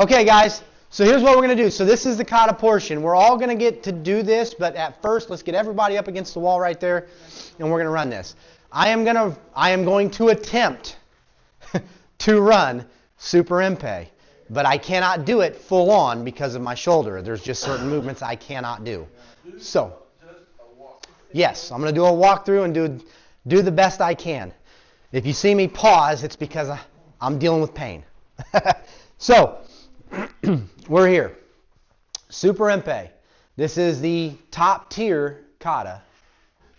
Okay, guys. So here's what we're going to do. So this is the kata portion. We're all going to get to do this, but at first, let's get everybody up against the wall right there, and we're going to run this. I am going to attempt to run Suparinpei, but I cannot do it full on because of my shoulder. There's just certain movements I cannot do. So, yes, I'm going to do a walkthrough and do the best I can. If you see me pause, it's because I'm dealing with pain. So, we're here. Suparinpei. This is the top tier kata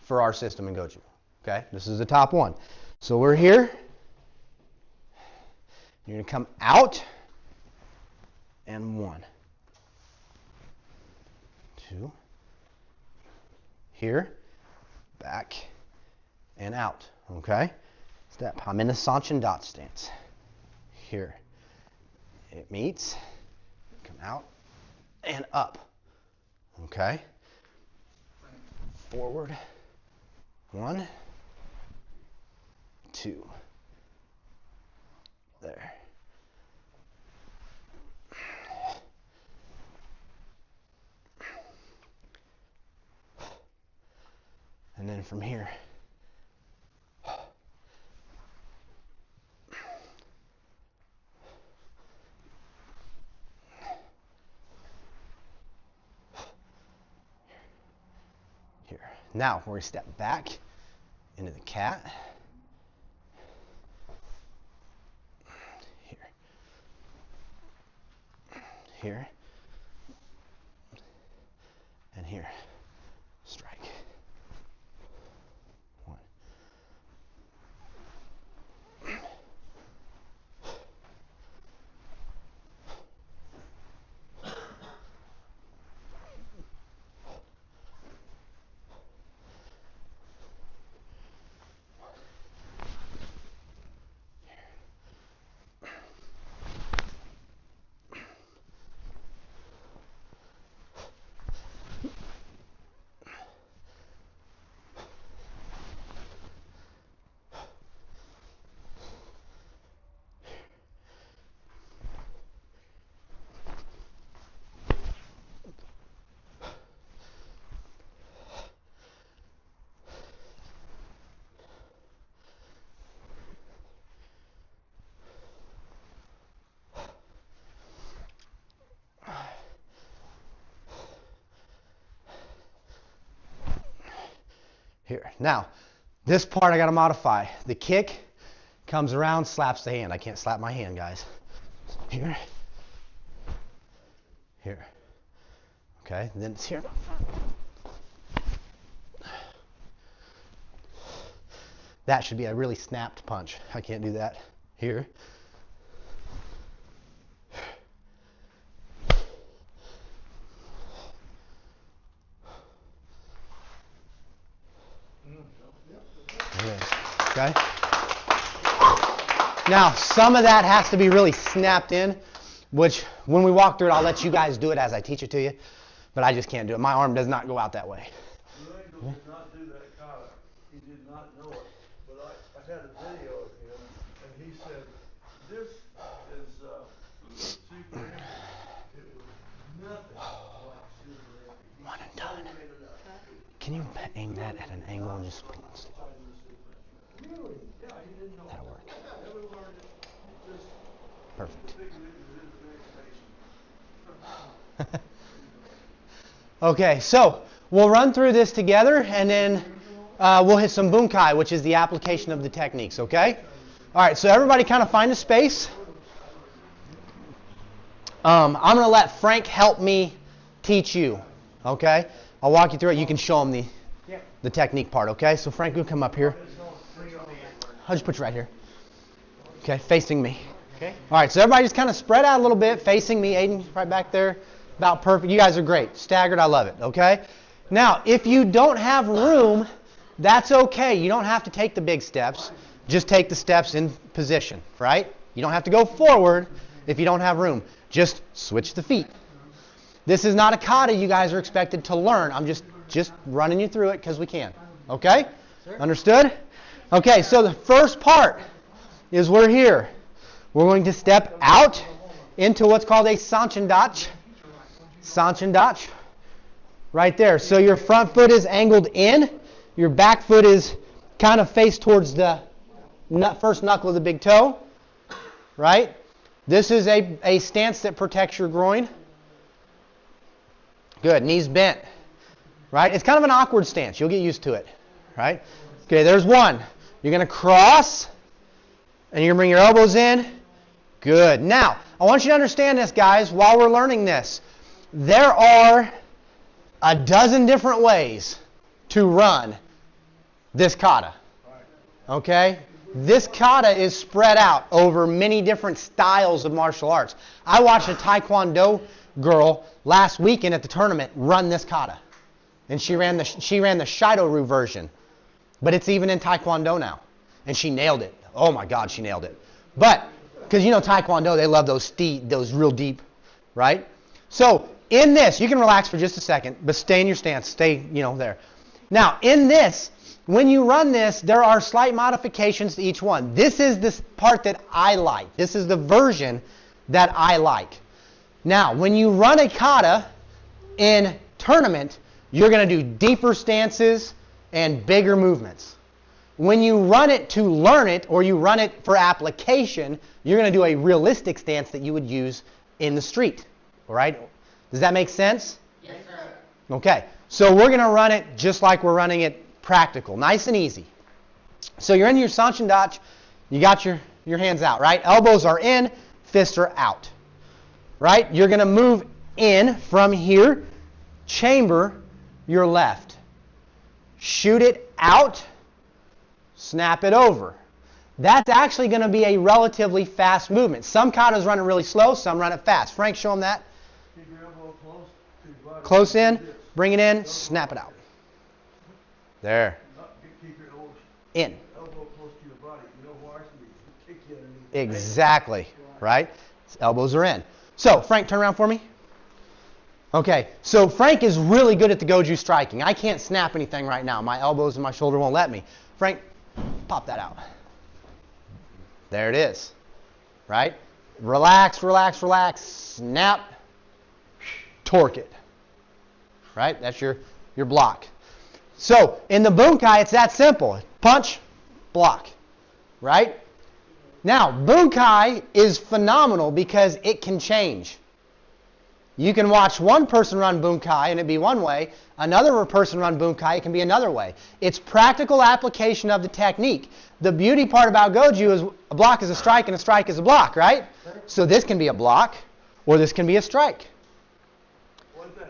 for our system in Goju. Okay, this is the top one. So we're here. You're going to come out. And 1. 2. Here. Back. And out. Okay? Step. I'm in the Sanchin dot stance. Here. It meets. Come out. And up. Okay? Forward. 1. 2. There. And then from here. Here. Now we're going to step back into the cat. Here, and here, strike. 1. Here. Now, this part I got to modify. The kick comes around, slaps the hand. I can't slap my hand, guys. Here. Here. Okay, and then it's here. That should be a really snapped punch. I can't do that. Here. Okay. Now, some of that has to be really snapped in, which when we walk through it, I'll let you guys do it as I teach it to you, but I just can't do it. My arm does not go out that way. Durango did not do that kata. He did not know it, but I had a video of him, and he said, this is Suparinpei. It was nothing like Suparinpei. One and done. Can you aim that at an angle and just... That'll work. Perfect. Okay, so we'll run through this together, and then we'll hit some bunkai, which is the application of the techniques, okay? All right, so everybody kind of find a space. I'm going to let Frank help me teach you, okay? I'll walk you through it. You can show him the technique part, okay? So Frank, you come up here. I'll just put you right here. Okay, facing me. Okay. All right, so everybody just kind of spread out a little bit, facing me. Aiden's right back there. About perfect. You guys are great. Staggered, I love it, okay? Now, if you don't have room, that's okay. You don't have to take the big steps. Just take the steps in position, right? You don't have to go forward if you don't have room. Just switch the feet. This is not a kata you guys are expected to learn. I'm just running you through it because we can. Okay? Sure. Understood? Okay, so the first part is we're here. We're going to step out into what's called a Sanchendach. Sanchendach. Right there. So your front foot is angled in. Your back foot is kind of faced towards the first knuckle of the big toe. Right? This is a stance that protects your groin. Good. Knees bent. Right? It's kind of an awkward stance. You'll get used to it. Right? Okay, there's one. You're going to cross, and you're going to bring your elbows in. Good. Now, I want you to understand this, guys, while we're learning this. There are a dozen different ways to run this kata. Okay? This kata is spread out over many different styles of martial arts. I watched a Taekwondo girl last weekend at the tournament run this kata. And she ran the Shido-Ryu version. But it's even in Taekwondo now. And she nailed it. Oh my God, she nailed it. But, because Taekwondo, they love those real deep, right? So, in this, you can relax for just a second, but stay in your stance. Stay, there. Now, in this, when you run this, there are slight modifications to each one. This is the part that I like. This is the version that I like. Now, when you run a kata in tournament, you're going to do deeper stances and bigger movements. When you run it to learn it, or you run it for application, you're going to do a realistic stance that you would use in the street. All right? Does that make sense? Yes, sir. Okay. So we're going to run it just like we're running it practical. Nice and easy. So you're in your Sanchendach. You got your hands out, right? Elbows are in, fists are out. Right? You're going to move in from here, chamber your left. Shoot it out, snap it over. That's actually going to be a relatively fast movement. Some katas run it really slow, some run it fast. Frank, show them that. Keep your elbow close to your body. Close in, bring it in, snap it out. There. Keep your elbow In. close to your body. You know why? So we kick you underneath. Exactly. Right? Elbows are in. So, Frank, turn around for me. Okay, so Frank is really good at the Goju striking. I can't snap anything right now. My elbows and my shoulder won't let me. Frank, pop that out. There it is. Right? Relax, relax, relax. Snap. Torque it. Right? That's your block. So, in the Bunkai, it's that simple. Punch, block. Right? Now, Bunkai is phenomenal because it can change. You can watch one person run Bunkai and it be one way. Another person run Bunkai, it can be another way. It's practical application of the technique. The beauty part about Goju is a block is a strike and a strike is a block, right? So this can be a block or this can be a strike. One thing.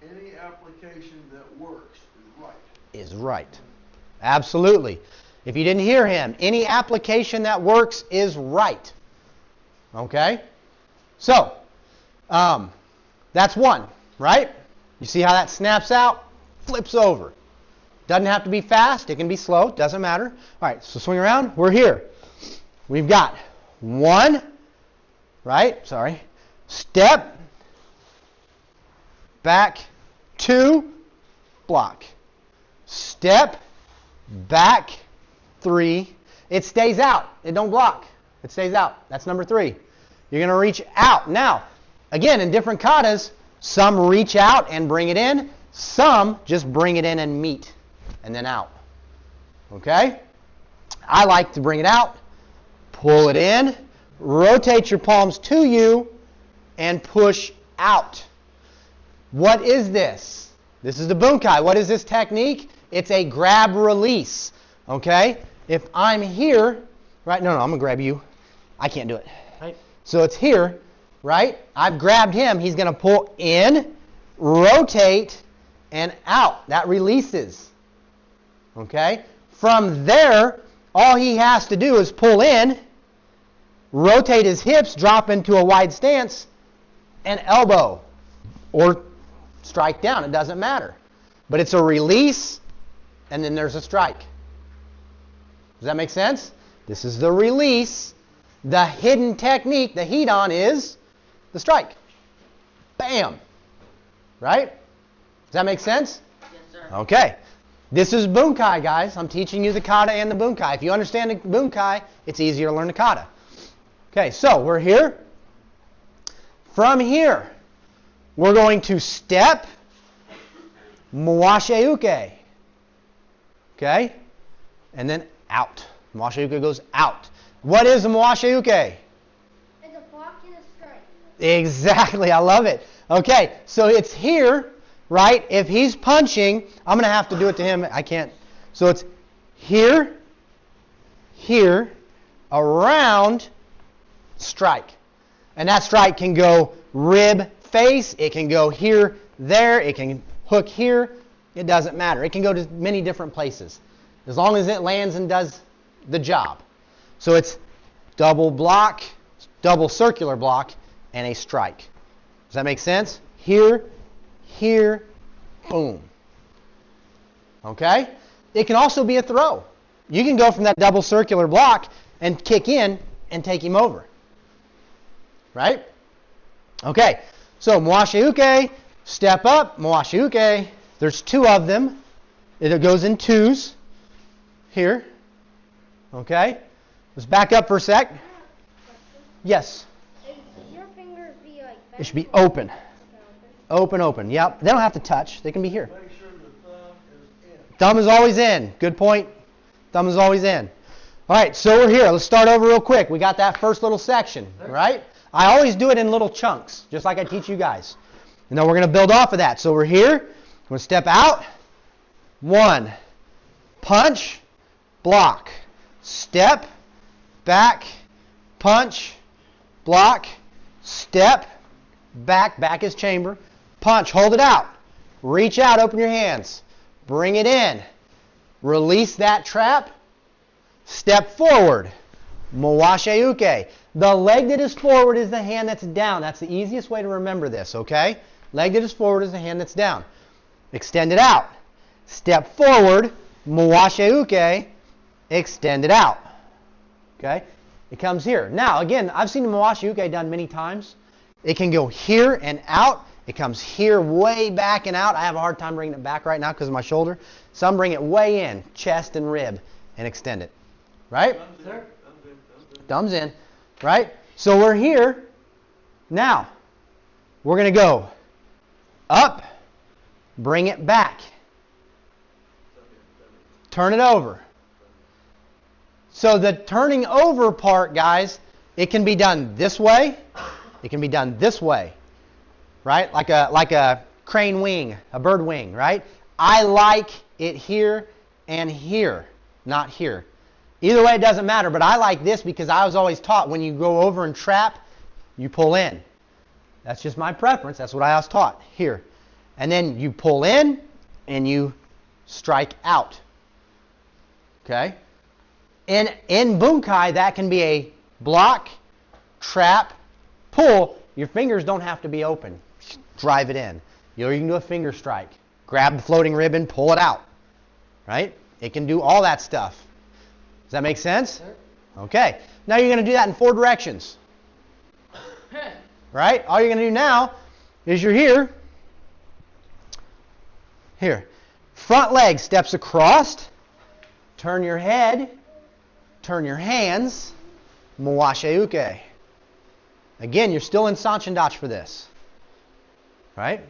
Any application that works is right. Is right. Absolutely. If you didn't hear him, any application that works is right. Okay? So, that's one, right? You see how that snaps out, flips over. Doesn't have to be fast. It can be slow. Doesn't matter. All right, so swing around. We're here. We've got one, right? Sorry. Step, back, two, block. Step, back, three. It stays out. It don't block. It stays out. That's number three. You're going to reach out. Now, again, in different katas, some reach out and bring it in. Some just bring it in and meet and then out. Okay? I like to bring it out, pull it in, rotate your palms to you, and push out. What is this? This is the Bunkai. What is this technique? It's a grab release. Okay? If I'm here, right? No, I'm going to grab you. I can't do it. Right? So it's here, right? I've grabbed him. He's going to pull in, rotate, and out. That releases. Okay? From there, all he has to do is pull in, rotate his hips, drop into a wide stance, and elbow. Or strike down. It doesn't matter. But it's a release, and then there's a strike. Does that make sense? This is the release. The hidden technique, the heat-on, is the strike. Bam. Right? Does that make sense? Yes, sir. Okay. This is bunkai, guys. I'm teaching you the kata and the bunkai. If you understand the bunkai, it's easier to learn the kata. Okay, so we're here. From here, we're going to step, mwashe uke. Okay? And then out. Mwashe uke goes out. What is a mwashe uke? It's a block and a strike. Exactly. I love it. Okay, so it's here, right? If he's punching, I'm going to have to do it to him. I can't. So it's here, here, around, strike. And that strike can go rib, face. It can go here, there. It can hook here. It doesn't matter. It can go to many different places as long as it lands and does the job. So it's double block, double circular block, and a strike. Does that make sense? Here, here, boom. Okay? It can also be a throw. You can go from that double circular block and kick in and take him over. Right? Okay. So mwashe uke, step up, mwashe uke. There's two of them. It goes in twos. Here. Okay? Let's back up for a sec. Yes? Should your fingers be like It should be open. Open, open. Yep. They don't have to touch. They can be here. Make sure the thumb is in. Thumb is always in. Good point. Thumb is always in. All right, so we're here. Let's start over real quick. We got that first little section, right? I always do it in little chunks, just like I teach you guys. And then we're going to build off of that. So we're here. We're going to step out. 1. Punch. Block. Step. Back. Punch. Block. Step. Back. Back is chamber. Punch. Hold it out. Reach out. Open your hands. Bring it in. Release that trap. Step forward. Mwashe uke. The leg that is forward is the hand that's down. That's the easiest way to remember this, okay? Leg that is forward is the hand that's down. Extend it out. Step forward. Mwashe uke. Extend it out. Okay? It comes here. Now, again, I've seen the mwashe uke done many times. It can go here and out. It comes here way back and out. I have a hard time bringing it back right now because of my shoulder. Some bring it way in, chest and rib, and extend it. Right? Thumbs in. Right? So we're here. Now, we're going to go up, bring it back. Turn it over. So the turning over part, guys, it can be done this way. It can be done this way. Right? Like a crane wing, a bird wing, right? I like it here and here, not here. Either way, it doesn't matter, but I like this because I was always taught when you go over and trap, you pull in. That's just my preference. That's what I was taught here. And then you pull in and you strike out. Okay? In bunkai, that can be a block, trap, pull. Your fingers don't have to be open. Drive it in. You can do a finger strike. Grab the floating ribbon, pull it out. Right? It can do all that stuff. Does that make sense? Okay. Now you're going to do that in 4 directions. Right? All you're going to do now is you're here. Here. Front leg steps across. Turn your head. Turn your hands. Mwashe uke. Again, you're still in sanchendachi for this. Right?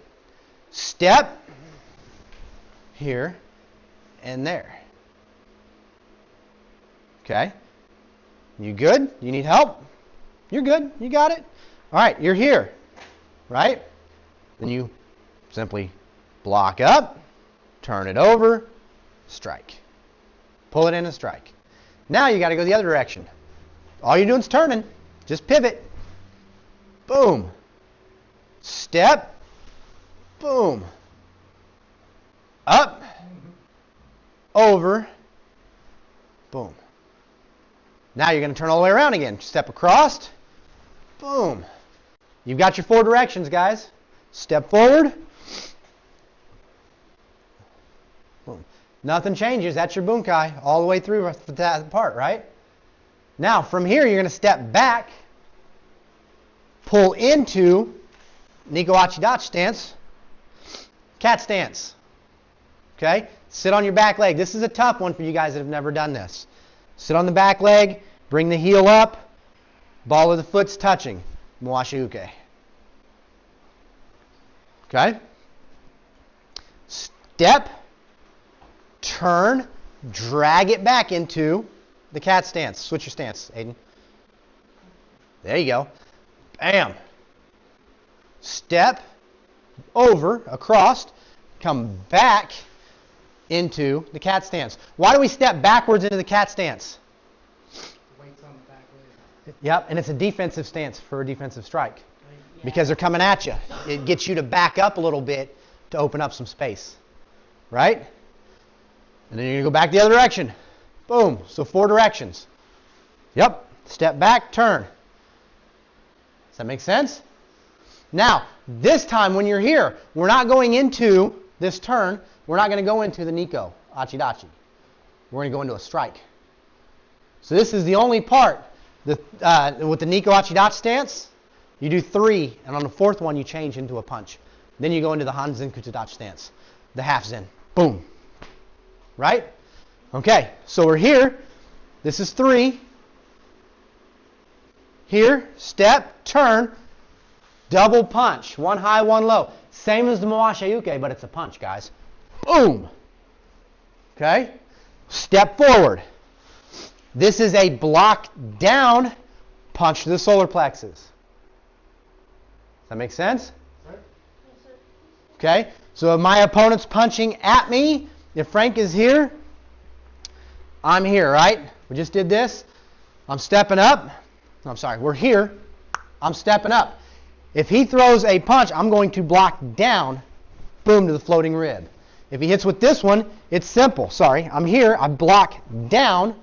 Step. Here. And there. Okay? You good? You need help? You're good. You got it? All right, you're here. Right? Then you simply block up, turn it over, strike. Pull it in and strike. Now you got to go the other direction. All you're doing is turning. Just pivot. Boom. Step. Boom. Up. Over. Boom. Now you're going to turn all the way around again. Step across. Boom. You've got your 4 directions, guys. Step forward. Boom. Nothing changes. That's your bunkai all the way through that part, right? Now, from here, you're going to step back, pull into Niko Achidachi stance, cat stance. Okay? Sit on your back leg. This is a tough one for you guys that have never done this. Sit on the back leg, bring the heel up, ball of the foot's touching. Moashiuke. Okay? Step, turn, drag it back into the cat stance. Switch your stance, Aiden. There you go. Bam. Step, over, across, come back into the cat stance. Why do we step backwards into the cat stance? Weight's on the back leg. Yep, and it's a defensive stance for a defensive strike. Because they're coming at you. It gets you to back up a little bit to open up some space. Right? And then you're going to go back the other direction. Boom. So 4 directions. Yep. Step back, turn. Does that make sense? Now, this time when you're here, we're not going into this turn. We're not going to go into the Nico, Achidachi. We're going to go into a strike. So this is the only part. With the Nico Achidachi stance, you do 3, and on the 4th one, you change into a punch. Then you go into the Hanzen Kutadachi stance, the half Zen. Boom. Right? Okay, so we're here. This is 3. Here, step, turn, double punch. 1 high, 1 low. Same as the Moashiuke, but it's a punch, guys. Boom. Okay? Step forward. This is a block down punch to the solar plexus. Does that make sense? Okay? So if my opponent's punching at me, if Frank is here, I'm here, right? We just did this. I'm stepping up. I'm sorry, we're here. I'm stepping up. If he throws a punch, I'm going to block down, boom, to the floating rib. If he hits with this one, it's simple. Sorry, I'm here. I block down,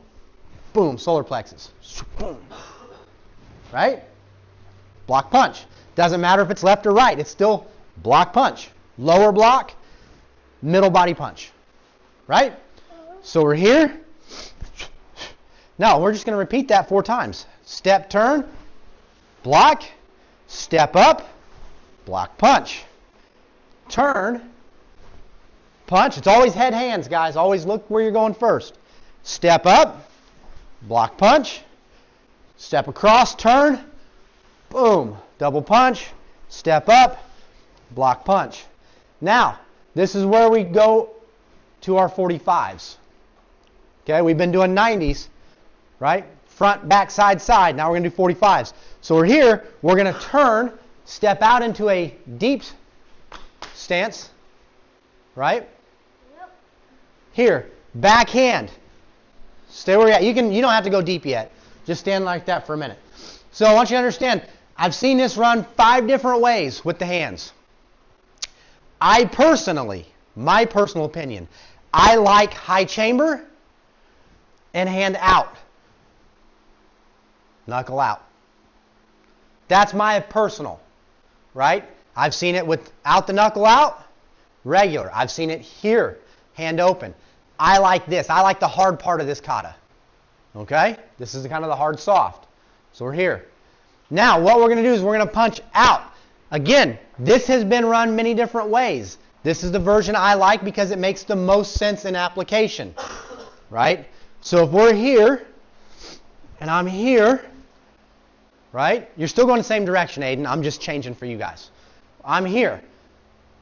boom, solar plexus. Boom. Right? Block punch. Doesn't matter if it's left or right. It's still block punch. Lower block, middle body punch. Right? So we're here. Now, we're just going to repeat that 4 times. Step, turn, block, step up, block, punch. Turn, punch. It's always head, hands, guys. Always look where you're going first. Step up, block, punch. Step across, turn, boom. Double punch, step up, block, punch. Now, this is where we go to our 45s. Okay, we've been doing 90s, right? Front, back, side, side. Now we're going to do 45s. So we're here. We're going to turn, step out into a deep stance, right? Yep. Here, backhand. Stay where you're at. You don't have to go deep yet. Just stand like that for a minute. So I want you to understand, I've seen this run 5 different ways with the hands. I personally, my personal opinion, I like high chamber and hand out. Knuckle out. That's my personal, right? I've seen it without the knuckle out, regular. I've seen it here, hand open. I like this. I like the hard part of this kata. Okay? This is kind of the hard soft. So we're here. Now, what we're going to do is we're going to punch out. Again, this has been run many different ways. This is the version I like because it makes the most sense in application. Right? So if we're here, and I'm here, right? You're still going the same direction, Aiden. I'm just changing for you guys. I'm here.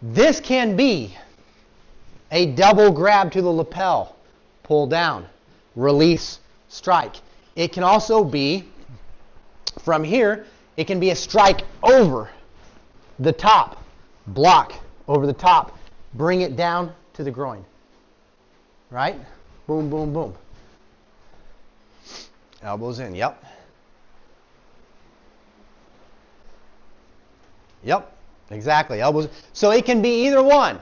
This can be a double grab to the lapel, pull down, release, strike. It can also be, from here, it can be a strike over the top, block over the top, bring it down to the groin. Right? Boom, boom, boom. Elbows in, yep. Yep, exactly. Elbows. So it can be either one.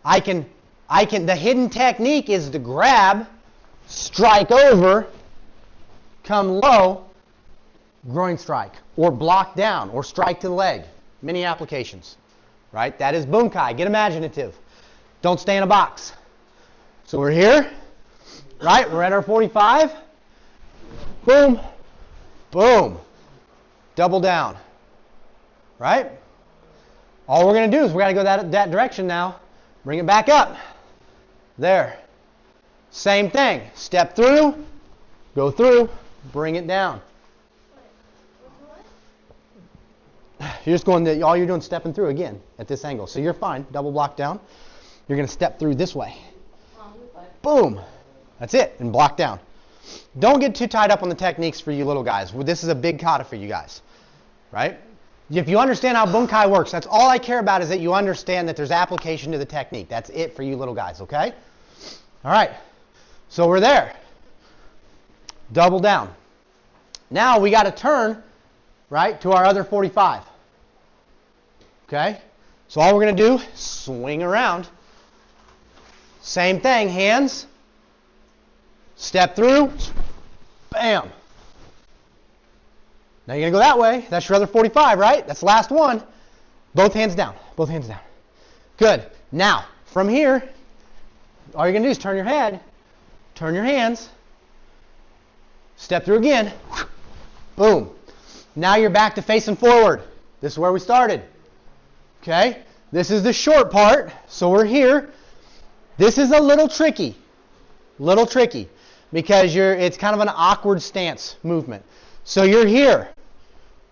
The hidden technique is to grab, strike over, come low, groin strike, or block down, or strike to the leg. Many applications, right? That is bunkai. Get imaginative. Don't stay in a box. So we're here, right? We're at our 45. Boom, boom, double down, right? All we're going to do is we're going to go that direction now. Bring it back up. There. Same thing. Step through, go through, bring it down. You're just going, all you're doing is stepping through again at this angle. So you're fine. Double block down. You're going to step through this way. Boom. That's it. And block down. Don't get too tied up on the techniques for you little guys. This is a big kata for you guys. Right? If you understand how bunkai works, that's all I care about, is that you understand that there's application to the technique. That's it for you little guys, okay? All right. So we're there. Double down. Now we got to turn, right, to our other 45. Okay? So all we're going to do, swing around. Same thing, hands. Step through. Bam. Now you're going to go that way. That's your other 45, right? That's the last one. Both hands down. Both hands down. Good. Now, from here, all you're going to do is turn your head, turn your hands, step through again. Boom. Now you're back to facing forward. This is where we started. Okay? This is the short part. So we're here. This is a little tricky. Little tricky. Because it's kind of an awkward stance movement. So you're here.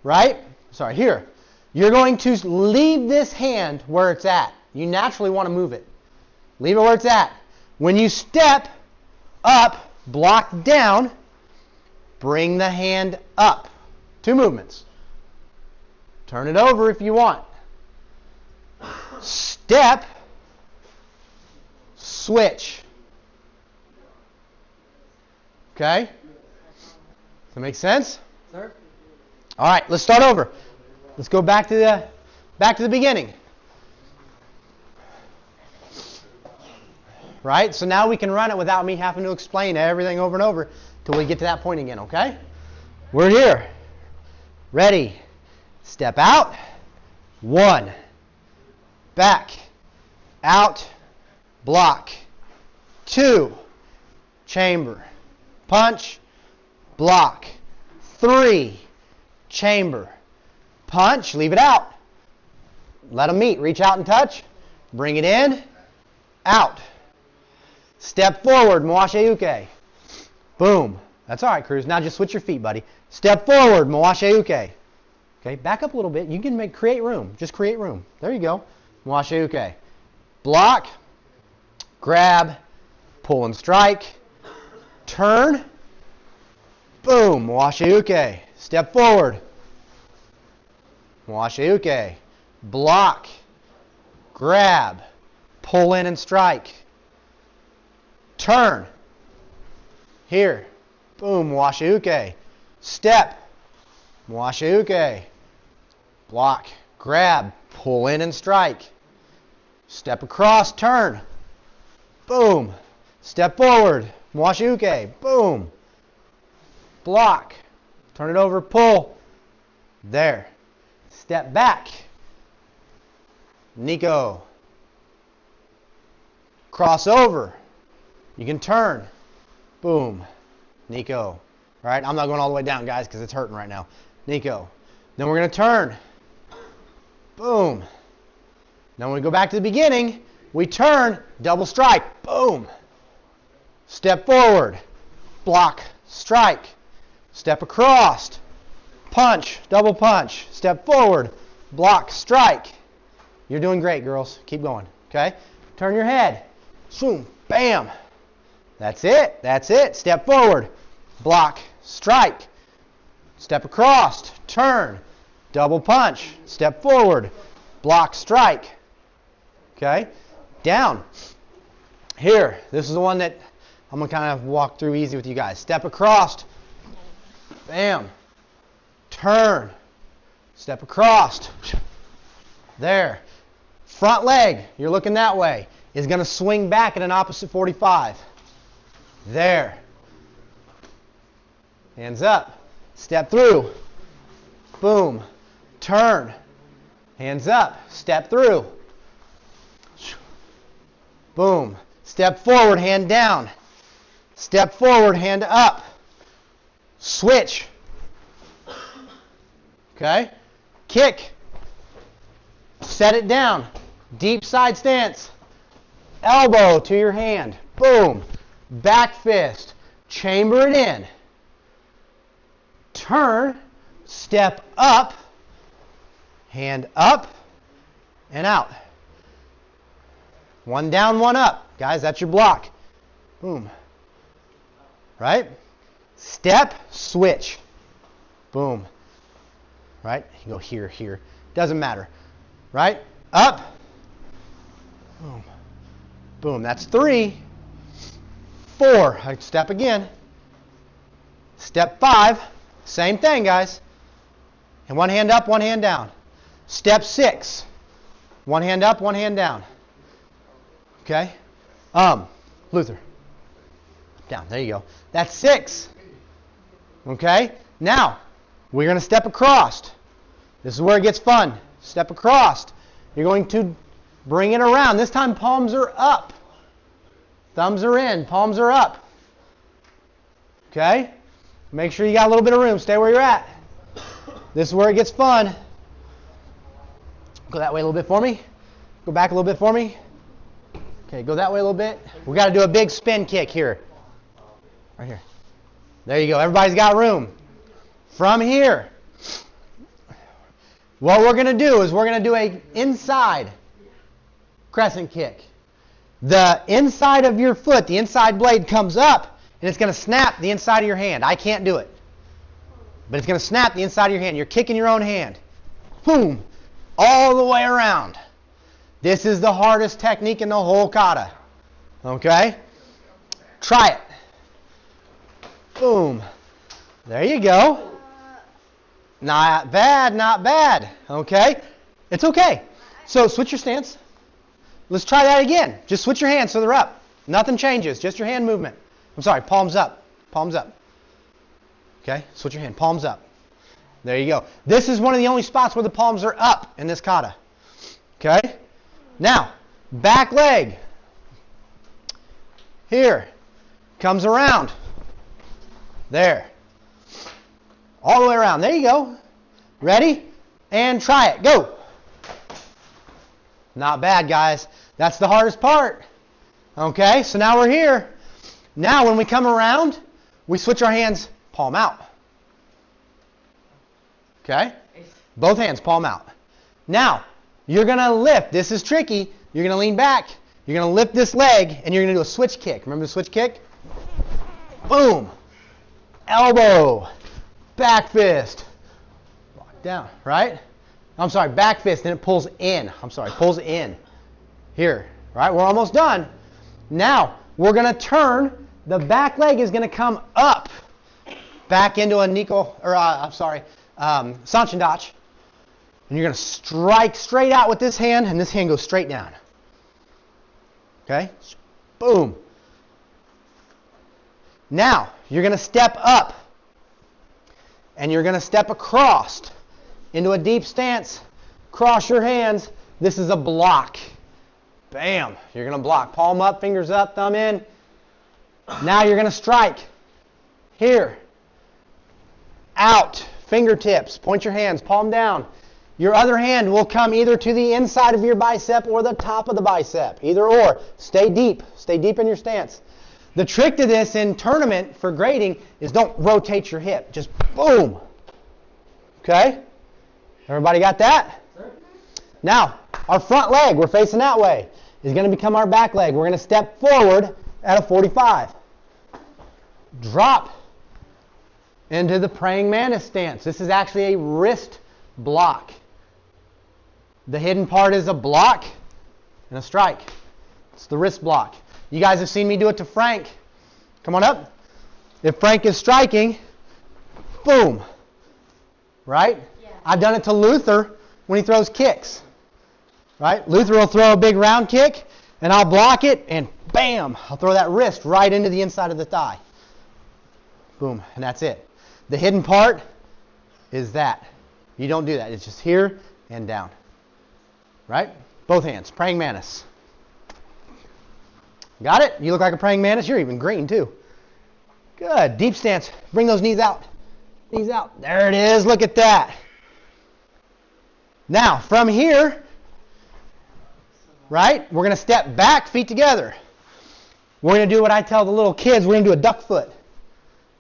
Right? Sorry, here. You're going to leave this hand where it's at. You naturally want to move it. Leave it where it's at. When you step up, block down, bring the hand up. 2 movements. Turn it over if you want. Step, switch. Okay? Does that make sense? Sir? All right, let's start over. Let's go back to the beginning. Right? So now we can run it without me having to explain everything over and over till we get to that point again, okay? We're here. Ready. Step out. 1. Back. Out. Block. 2. Chamber. Punch. Block. 3. Chamber. Punch. Leave it out. Let them meet. Reach out and touch. Bring it in. Out. Step forward. Mawashi uke. Boom. That's all right, Cruz. Now just switch your feet, buddy. Step forward. Mawashi uke. Okay, back up a little bit. You can create room. Just create room. There you go. Mawashi uke. Block. Grab. Pull and strike. Turn. Boom. Mawashi uke. Step forward. Mawashi uke. Block. Grab. Pull in and strike. Turn. Here. Boom. Mawashi uke. Step. Mawashi uke. Block. Grab. Pull in and strike. Step across. Turn. Boom. Step forward. Mawashi uke. Boom. Block. Turn it over. Pull. There. Step back. Nico. Cross over. You can turn. Boom. Nico. All right, I'm not going all the way down, guys, because it's hurting right now. Nico. Then we're going to turn. Boom. Now when we go back to the beginning, we turn, double strike. Boom. Step forward. Block. Strike. Step across. Punch. Double punch. Step forward. Block. Strike. You're doing great, girls. Keep going. Okay? Turn your head. Swoom. Bam. That's it. That's it. Step forward. Block. Strike. Step across. Turn. Double punch. Step forward. Block. Strike. Okay? Down. Here. This is the one that I'm going to kind of walk through easy with you guys. Step across. Bam. Turn. Step across. There. Front leg, you're looking that way, is going to swing back at an opposite 45. There. Hands up. Step through. Boom. Turn. Hands up. Step through. Boom. Step forward, hand down. Step forward, hand up. Switch. Okay? Kick. Set it down. Deep side stance. elbow to your hand. Boom. Back fist. Chamber it in. Turn. Step up. Hand up and out. One down, one up. Guys, that's your block. Boom. Right? Step, switch. Boom. Right? You go here, here. Doesn't matter. Right? Up. Boom. Boom. That's 3. 4. Step again. Step 5. Same thing, guys. And one hand up, one hand down. Step 6. One hand up, one hand down. Okay? Luther. Down. There you go. That's 6. Okay? Now, we're going to step across. This is where it gets fun. Step across. You're going to bring it around. This time palms are up. Thumbs are in. Palms are up. Okay? Make sure you got a little bit of room. Stay where you're at. This is where it gets fun. Go that way a little bit for me. Go back a little bit for me. Okay, go that way a little bit. We got to do a big spin kick here. Right here. There you go. Everybody's got room. From here, what we're going to do is we're going to do a inside crescent kick. The inside of your foot, the inside blade comes up, and it's going to snap the inside of your hand. I can't do it. But it's going to snap the inside of your hand. You're kicking your own hand. Boom. All the way around. This is the hardest technique in the whole kata. Okay? Try it. Boom. There you go. Not bad, not bad. Okay? It's okay. So switch your stance. Let's try that again. Just switch your hands so they're up. Nothing changes. Just your hand movement. I'm sorry. Palms up. Palms up. Okay? Switch your hand. Palms up. There you go. This is one of the only spots where the palms are up in this kata. Okay? Now, back leg. Here. Comes around. There. All the way around. There you go. Ready? And try it. Go. Not bad, guys. That's the hardest part. Okay? So now we're here. Now when we come around, we switch our hands palm out. Okay? Both hands palm out. Now, you're going to lift. This is tricky. You're going to lean back. You're going to lift this leg, and you're going to do a switch kick. Remember the switch kick? Boom. Elbow. Back fist. Lock down, right? I'm sorry, back fist, and it pulls in. I'm sorry, pulls in. Here, right? We're almost done. Now, we're going to turn. The back leg is going to come up. Back into a Sanchendach. And you're going to strike straight out with this hand, and this hand goes straight down. Okay? Boom. Now, you're going to step up. And you're going to step across into a deep stance. Cross your hands. This is a block. Bam. You're going to block. Palm up, fingers up, thumb in. Now you're going to strike. Here. Out. Fingertips. Point your hands. Palm down. Your other hand will come either to the inside of your bicep or the top of the bicep. Either or. Stay deep. Stay deep in your stance. The trick to this in tournament for grading is don't rotate your hip. Just boom. Okay? Everybody got that? Sure. Now, our front leg, we're facing that way, is going to become our back leg. We're going to step forward at a 45. Drop into the praying mantis stance. This is actually a wrist block. The hidden part is a block and a strike. It's the wrist block. You guys have seen me do it to Frank. Come on up. If Frank is striking, boom. Right? Yeah. I've done it to Luther when he throws kicks. Right? Luther will throw a big round kick, and I'll block it, and bam, I'll throw that wrist right into the inside of the thigh. Boom, and that's it. The hidden part is that. You don't do that. It's just here and down. Right? Both hands. Praying mantis. Got it? You look like a praying mantis. You're even green, too. Good. Deep stance. Bring those knees out. Knees out. There it is. Look at that. Now, from here, right? We're going to step back, feet together. We're going to do what I tell the little kids. We're going to do a duck foot,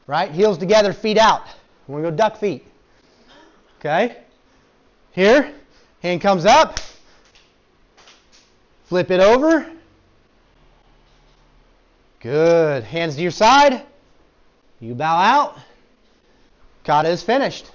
right? Heels together, feet out. We're going to go duck feet. Okay? Here, hand comes up. Flip it over. Good. Hands to your side. You bow out. Kata is finished.